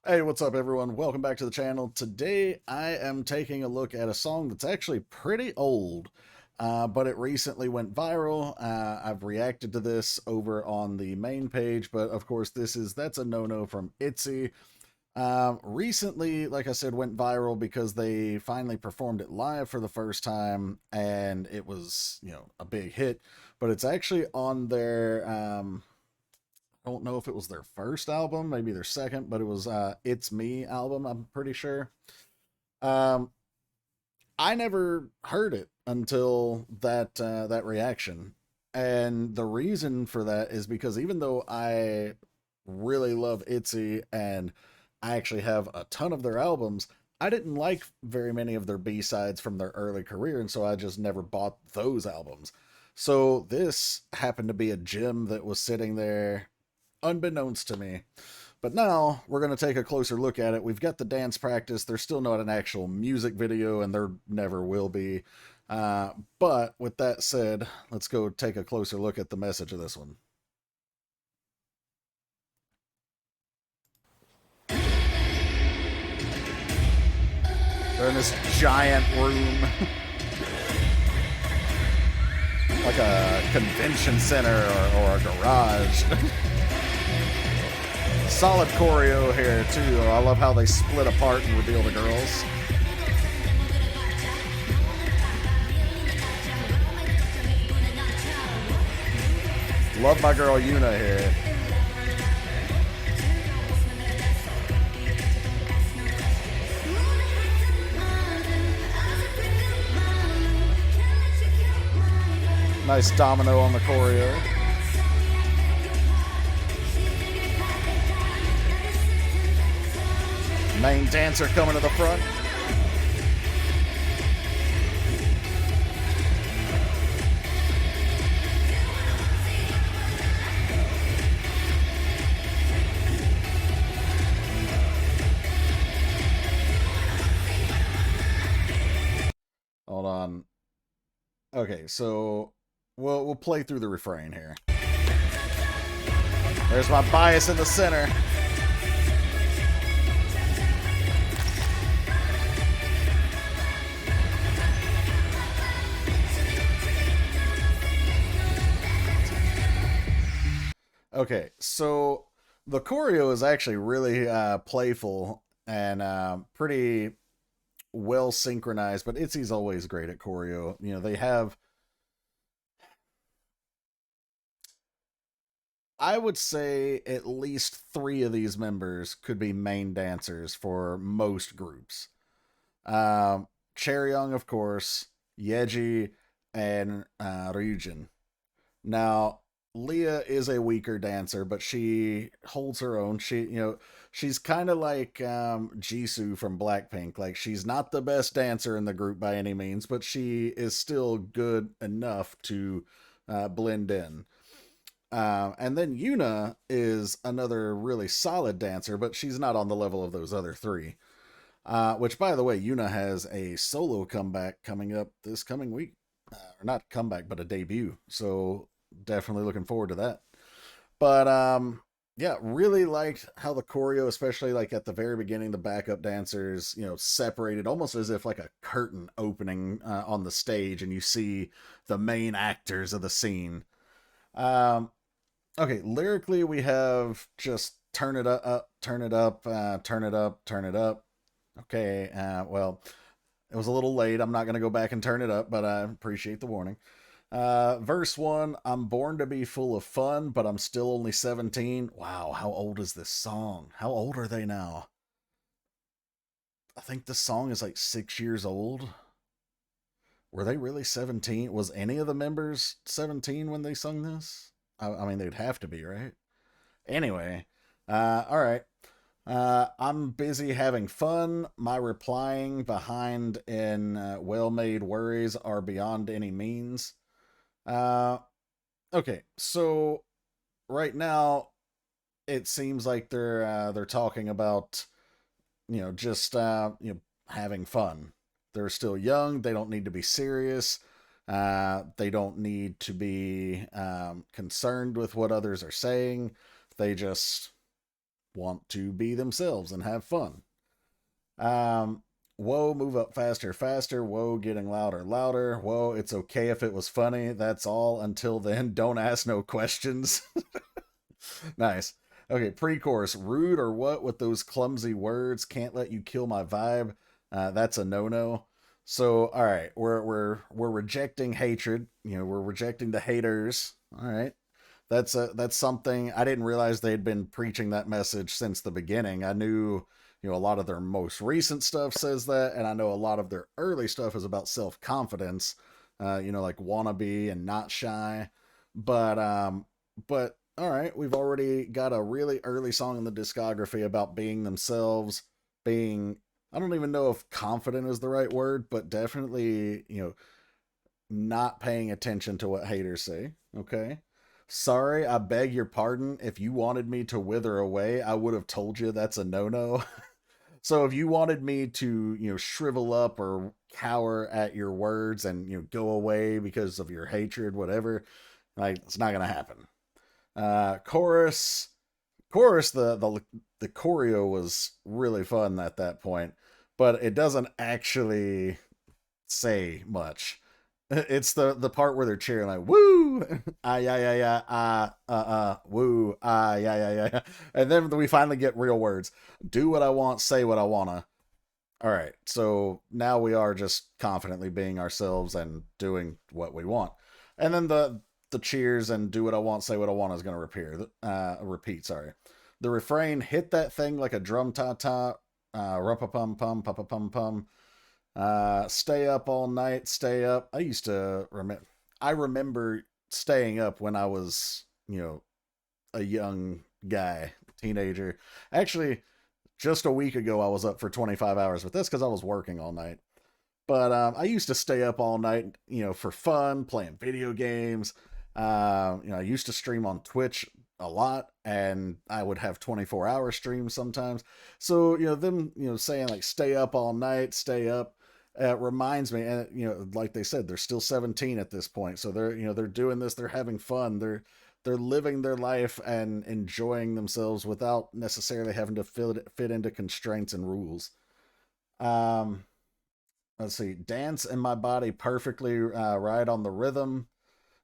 Hey, what's up, everyone? Welcome back to the channel. Today, I am taking a look at a song that's actually pretty old, but it recently went viral. I've reacted to this over on the main page, but of course, that's a no-no from ITZY. Recently, like I said, went viral because they finally performed it live for the first time, and it was, a big hit. But it's actually on their I don't know if it was their first album, maybe their second, but it was "It's Me" album. I'm pretty sure. Um, I never heard it until that reaction, and the reason for that is because even though I really love ITZY and I actually have a ton of their albums, I didn't like very many of their B sides from their early career, and so I just never bought those albums. So this happened to be a gem that was sitting there unbeknownst to me. But now we're going to take a closer look at it. We've got the dance practice. There's still not an actual music video, and there never will be. But with that said, let's go take a closer look at the message of this one. They're in this giant room, like a convention center or a garage. Solid choreo here, too. I love how they split apart and reveal the girls. Love my girl Yuna here. Nice domino on the choreo. Main dancer coming to the front. Hold on. Okay, so we'll play through the refrain here. There's my bias in the center. Okay, so the choreo is actually really playful and pretty well synchronized, but ITZY's always great at choreo. They have, I would say, at least three of these members could be main dancers for most groups. Um, Chaeryeong, of course, Yeji, and Ryujin. Now, Leah is a weaker dancer, but she holds her own. She's kind of like Jisoo from Blackpink. Like, she's not the best dancer in the group by any means, but she is still good enough to blend in. And then Yuna is another really solid dancer, but she's not on the level of those other three. Which, by the way, Yuna has a solo comeback coming up this coming week. Or not comeback, but a debut. So definitely looking forward to that. But yeah, really liked how the choreo, especially like at the very beginning, the backup dancers, separated almost as if like a curtain opening on the stage, and you see the main actors of the scene. Um, okay, lyrically, we have just turn it up, turn it up, turn it up, turn it up. Okay, well, it was a little late. I'm not going to go back and turn it up, but I appreciate the warning. Verse 1, I'm born to be full of fun, but I'm still only 17. Wow, how old is this song? How old are they now? I think this song is like 6 years old. Were they really 17? Was any of the members 17 when they sung this? I mean, they'd have to be, right? Anyway, all right. I'm busy having fun. My replying behind in well-made worries are beyond any means. Uh, okay, so right now it seems like they're talking about just having fun. They're still young. They don't need to be serious. They don't need to be concerned with what others are saying. They just want to be themselves and have fun. Um, Whoa, move up faster, faster. Whoa, getting louder, louder. Whoa, it's okay if it was funny. That's all. Until then, don't ask no questions. Nice. Okay, pre-chorus. Rude or what with those clumsy words? Can't let you kill my vibe. That's a no-no. So, all right, we're rejecting hatred. You know, we're rejecting the haters. All right, that's something I didn't realize they'd been preaching that message since the beginning. I knew, you know, a lot of their most recent stuff says that, and I know a lot of their early stuff is about self-confidence. You know, like wannabe and not shy. But all right, we've already got a really early song in the discography about being themselves, being, I don't even know if confident is the right word, but definitely, you know, not paying attention to what haters say. Okay. Sorry, I beg your pardon. If you wanted me to wither away, I would have told you that's a no no. So if you wanted me to, you know, shrivel up or cower at your words and, you know, go away because of your hatred, whatever, like, it's not going to happen. Chorus, the choreo was really fun at that point, but it doesn't actually say much. It's the part where they're cheering like woo, ah yeah yeah yeah woo, ah yeah yeah yeah, and then we finally get real words. Do what I want, say what I wanna. All right, so now we are just confidently being ourselves and doing what we want, and then the cheers and do what I want, say what I want is going to repeat. Sorry, the refrain, hit that thing like a drum ta ta, rumpa pum pum pum pum pum. Stay up all night, stay up. I used to remember. I remember staying up when I was, you know, a young guy, teenager. Actually, just a week ago, I was up for 25 hours with this because I was working all night. But I used to stay up all night, you know, for fun, playing video games. You know, I used to stream on Twitch a lot, and I would have 24-hour streams sometimes. So, you know, them, you know, saying like stay up all night, stay up, reminds me, and you know, like they said, they're still 17 at this point, so they're, you know, they're doing this, they're having fun, they're living their life and enjoying themselves without necessarily having to fit into constraints and rules. Um, let's see, dance in my body perfectly, ride on the rhythm,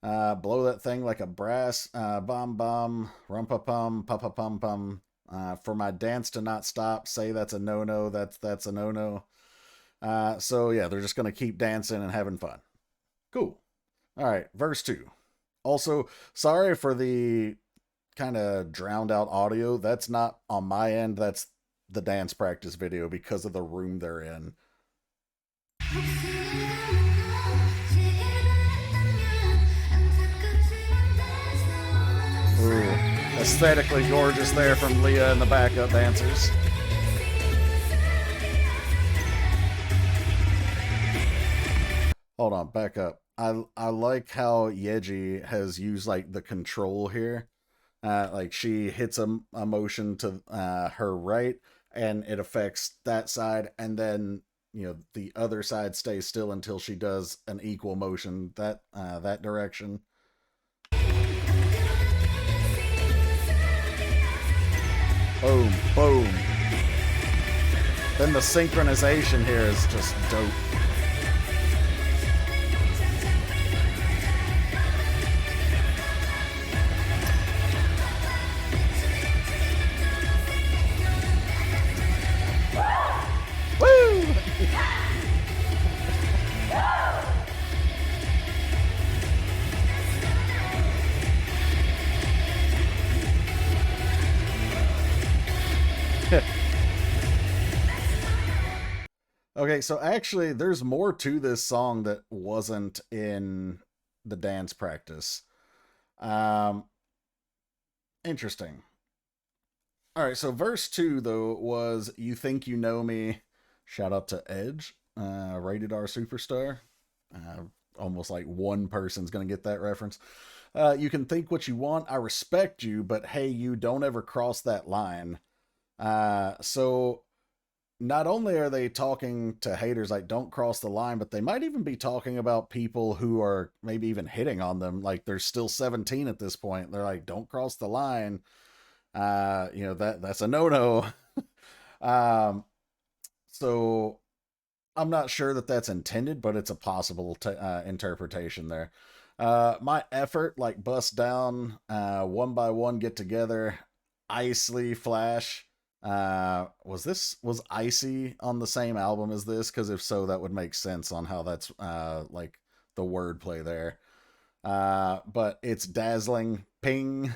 blow that thing like a brass, bomb bomb, rumpa pum, papa pum pum. For my dance to not stop, say that's a no no. That's a no no. So yeah, they're just gonna keep dancing and having fun. Cool. All right, verse two. Also, sorry for the kind of drowned out audio. That's not on my end. That's the dance practice video because of the room they're in. Ooh, aesthetically gorgeous there from Leah and the backup dancers. Hold on, back up. I like how Yeji has used like the control here. Like she hits a motion to her right, and it affects that side, and then, you know, the other side stays still until she does an equal motion that direction. Boom, boom. Then the synchronization here is just dope. Woo! Okay, so actually, there's more to this song that wasn't in the dance practice. Um, Interesting. All right, so verse two though was "You Think You Know Me." Shout out to Edge, rated R superstar. Uh, Almost like one person's gonna get that reference. You can think what you want. I respect you, but hey, you don't ever cross that line. So not only are they talking to haters like don't cross the line, but they might even be talking about people who are maybe even hitting on them. Like they're still 17 at this point. They're like, don't cross the line. That's a no-no. um, so I'm not sure that that's intended, but it's a possible interpretation there. My effort, like bust down, one by one, get together, Isley Flash. Was Icy on the same album as this? Because if so, that would make sense on how that's like the wordplay there. But it's dazzling, ping.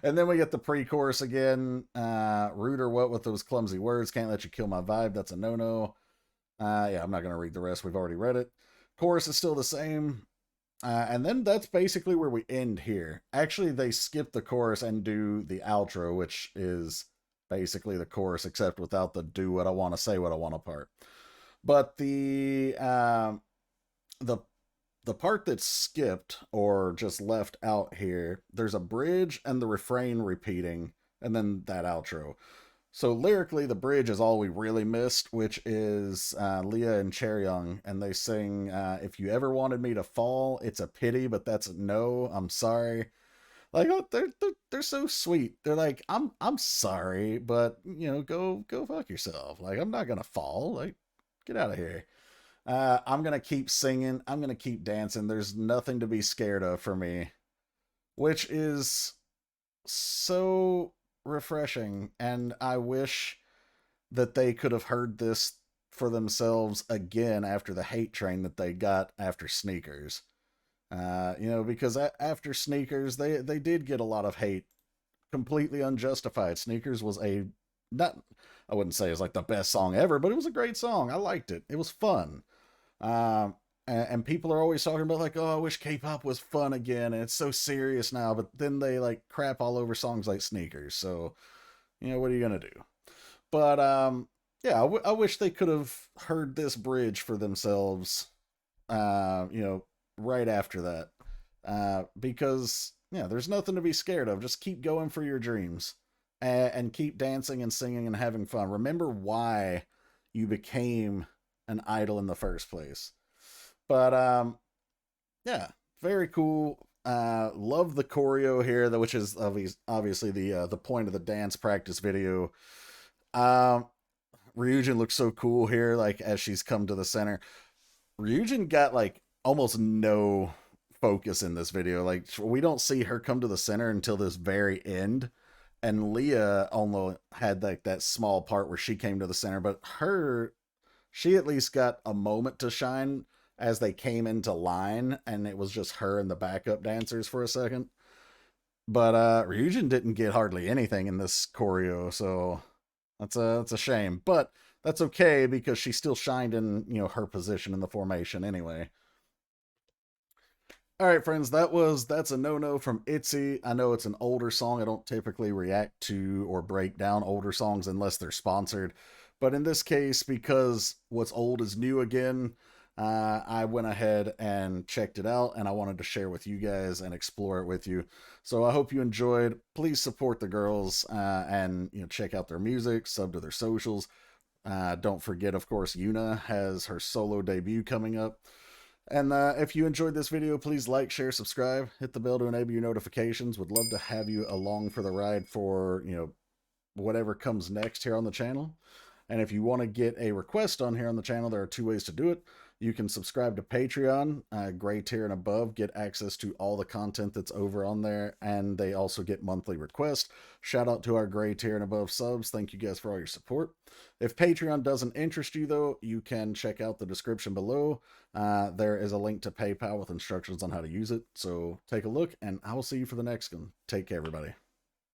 And then we get the pre-chorus again. Rude or what with those clumsy words? Can't let you kill my vibe. That's a no-no. Yeah, I'm not going to read the rest. We've already read it. Chorus is still the same. And then that's basically where we end here. Actually, they skip the chorus and do the outro, which is basically the chorus, except without the do what I want to say what I want to part. But the the part that's skipped or just left out here, there's a bridge and the refrain repeating, and then that outro. So lyrically, the bridge is all we really missed, which is Leah and Chaeryeong, and they sing, "If you ever wanted me to fall, it's a pity, but that's a no. I'm sorry." Like, oh, they're so sweet. They're like, I'm sorry, but go fuck yourself. Like, I'm not gonna fall. Like, get out of here. I'm gonna keep singing. I'm gonna keep dancing. There's nothing to be scared of for me, which is so refreshing. And I wish that they could have heard this for themselves again after the hate train that they got after Sneakers. Because after Sneakers, they did get a lot of hate, completely unjustified. Sneakers was a not I wouldn't say it's like the best song ever, but it was a great song. I liked it. It was fun. And people are always talking about like, oh, I wish K-pop was fun again, and it's so serious now. But then they like crap all over songs like Sneakers. So what are you gonna do? But yeah, I wish they could have heard this bridge for themselves. Right after that, because there's nothing to be scared of. Just keep going for your dreams, and keep dancing and singing and having fun. Remember why you became an idol in the first place. But yeah, very cool. Love the choreo here, which is obviously the point of the dance practice video. Um, Ryujin looks so cool here, like as she's come to the center. Ryujin got like almost no focus in this video. Like we don't see her come to the center until this very end. And Leah only had like that small part where she came to the center, but she at least got a moment to shine as they came into line, and it was just her and the backup dancers for a second. But Ryujin didn't get hardly anything in this choreo, so that's a shame. But that's okay because she still shined in her position in the formation anyway. All right, friends, that's a no-no from ITZY. I know it's an older song. I don't typically react to or break down older songs unless they're sponsored. But in this case, because what's old is new again, I went ahead and checked it out, and I wanted to share with you guys and explore it with you. So I hope you enjoyed. Please support the girls and check out their music, sub to their socials. Don't forget, of course, Yuna has her solo debut coming up. And if you enjoyed this video, please like, share, subscribe, hit the bell to enable your notifications. Would love to have you along for the ride for, whatever comes next here on the channel. And if you want to get a request on here on the channel, there are two ways to do it. You can subscribe to Patreon, gray tier and above, get access to all the content that's over on there, and they also get monthly requests. Shout out to our gray tier and above subs. Thank you guys for all your support. If Patreon doesn't interest you, though, you can check out the description below. There is a link to PayPal with instructions on how to use it. So take a look, and I will see you for the next one. Take care, everybody.